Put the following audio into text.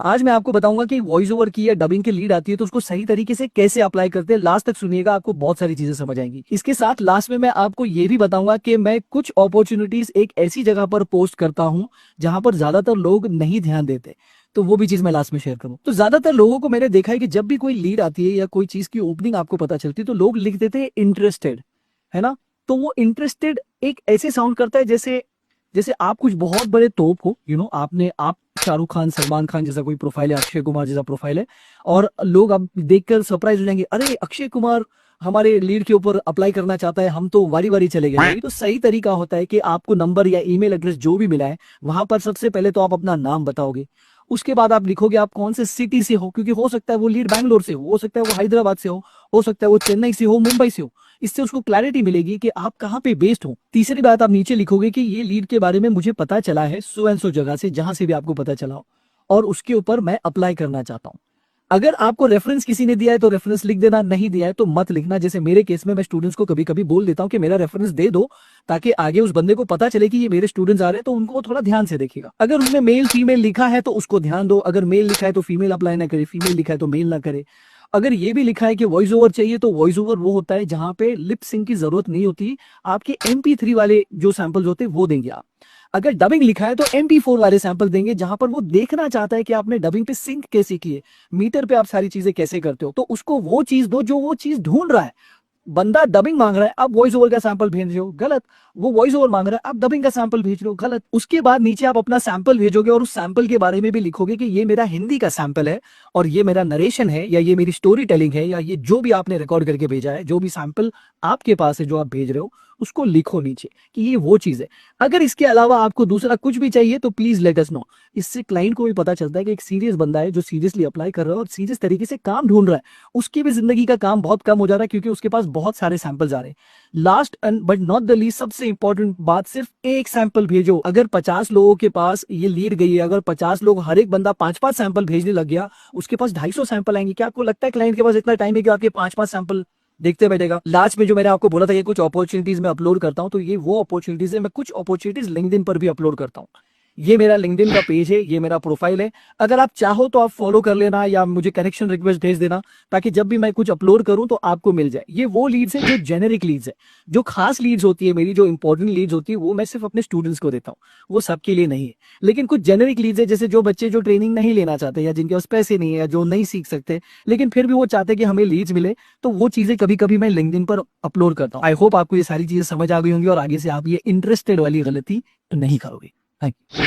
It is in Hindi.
आज मैं आपको बताऊंगा कि वॉइस ओवर की या डबिंग की लीड आती है तो उसको सही तरीके से कैसे अप्लाई करते हैं। लास्ट तक सुनिएगा, आपको बहुत सारी चीजें समझ आएंगी। इसके साथ लास्ट में मैं आपको ये भी बताऊंगा कि मैं कुछ अपॉर्चुनिटीज एक ऐसी जगह पर पोस्ट करता हूं जहां पर ज्यादातर लोग नहीं ध्यान देते, तो वो भी चीज मैं लास्ट में शेयर करूं। तो ज्यादातर लोगों को मैंने देखा है कि जब भी कोई लीड आती है या कोई चीज की ओपनिंग आपको पता चलती है तो लोग लिख देते हैं इंटरेस्टेड, है ना। तो वो इंटरेस्टेड एक ऐसे साउंड करता है जैसे जैसे आप कुछ बहुत बड़े तोप हो, आप शाहरुख खान, सलमान खान जैसा कोई प्रोफाइल है, अक्षय कुमार जैसा प्रोफाइल है, और लोग आप देखकर सरप्राइज हो जाएंगे, अरे अक्षय कुमार हमारे लीड के ऊपर अप्लाई करना चाहता है, हम तो वारी वारी चले गए। तो सही तरीका होता है कि आपको नंबर या ईमेल एड्रेस जो भी मिला है वहां पर सबसे पहले तो आप अपना नाम बताओगे। उसके बाद आप लिखोगे आप कौन से सिटी से हो, क्योंकि हो सकता है वो लीड बैंगलोर से हो सकता है वो हैदराबाद से हो सकता है वो चेन्नई से हो, मुंबई से हो। इससे उसको क्लैरिटी मिलेगी कि आप कहाँ पे बेस्ड हो। तीसरी बात आप नीचे लिखोगे कि ये लीड के बारे में मुझे पता चला है सो एंड सो जगह से, जहां से भी आपको पता चला हो, और उसके ऊपर मैं अप्लाई करना चाहता हूँ। अगर आपको रेफरेंस किसी ने दिया है तो रेफरेंस लिख देना, नहीं दिया है तो मत लिखना। जैसे मेरे केस में मैं स्टूडेंट्स को कभी कभी बोल देता हूँ कि मेरा रेफरेंस दे दो, ताकि आगे उस बंदे को पता चले कि ये मेरे स्टूडेंट्स आ रहे हैं, तो उनको थोड़ा ध्यान से देखेगा। अगर उसमें मेल फीमेल लिखा है तो उसको ध्यान दो, अगर मेल लिखा है तो फीमेल अप्लाई ना करे, फीमेल लिखा है तो मेल ना करे। अगर ये भी लिखा है कि वॉइस ओवर चाहिए तो वॉइस ओवर वो होता है जहां पे लिप सिंक की जरूरत नहीं होती, आपके MP3 वाले जो सैंपल्स होते हैं वो देंगे आप। अगर डबिंग लिखा है तो MP4 वाले सैंपल देंगे, जहां पर वो देखना चाहता है कि आपने डबिंग पे सिंक कैसे की है, मीटर पे आप सारी चीजें कैसे करते हो, तो उसको वो चीज दो जो वो चीज ढूंढ रहा है। बंदा डबिंग मांग रहा है, आप वॉइस ओवर का सैंपल भेज रहे हो, गलत। वो वॉइस ओवर मांग रहा है, आप डबिंग का सैंपल भेज रहे हो, गलत। उसके बाद नीचे आप अपना सैंपल भेजोगे और उस सैंपल के बारे में भी लिखोगे कि ये मेरा हिंदी का सैंपल है, और ये मेरा नरेशन है, या ये मेरी स्टोरी टेलिंग है, या ये जो भी आपने रिकॉर्ड करके भेजा है, जो भी सैंपल आपके पास है जो आप भेज रहे हो, उसको लिखो नीचे कि ये वो चीज है। अगर इसके अलावा आपको दूसरा कुछ भी चाहिए तो प्लीज लेट अस नो। इससे क्लाइंट को भी पता चलता है कि एक सीरियस बंदा है जो सीरियसली अप्लाई कर रहा है और सीरियस तरीके से काम ढूंढ रहा है। उसकी भी जिंदगी का काम बहुत कम हो जा रहा है क्योंकि उसके पास बहुत सारे सैंपल्स आ रहे हैं। Last and but not the least, सबसे इंपॉर्टेंट बात, सिर्फ एक सैंपल भेजो। अगर 50 लोगों के पास ये लीड गई है, अगर 50 लोग, हर एक बंदा 5-5 सैंपल भेजने लग गया, उसके पास 250 सैंपल आएंगे। क्या आपको लगता है क्लाइंट के पास इतना टाइम है कि आपके 5-5 सैंपल देखते बैठेगा? लास्ट में जो मैंने आपको बोला था ये कुछ अपॉर्चुनिटीज मैं अपलोड करता हूं, तो ये वो अपॉर्चुनिटीज है। मैं कुछ अपॉर्चुनिटीज लिंक्डइन पर भी अपलोड करता हूं। ये मेरा लिंक्डइन का पेज है, ये मेरा प्रोफाइल है। अगर आप चाहो तो आप फॉलो कर लेना या मुझे कनेक्शन रिक्वेस्ट भेज देना, ताकि जब भी मैं कुछ अपलोड करूं तो आपको मिल जाए। ये वो लीड्स है जो जेनेरिक लीड्स है। जो खास लीड्स होती है मेरी, जो इंपॉर्टेंट लीड्स होती है, वो मैं सिर्फ अपने स्टूडेंट्स को देता हूँ, वो सबके लिए नहीं है। लेकिन कुछ जेनेरिक लीड्स है, जैसे जो बच्चे जो ट्रेनिंग नहीं लेना चाहते, या जिनके पास पैसे नहीं है, या जो नहीं सीख सकते लेकिन फिर भी वो चाहते कि हमें लीड्स मिले, तो वो चीजें कभी कभी मैं लिंक्डइन पर अपलोड करता हूँ। आई होप आपको ये सारी चीजें समझ आ गई होंगी और आगे से आप ये इंटरेस्टेड वाली गलती नहीं करोगे। Thank you.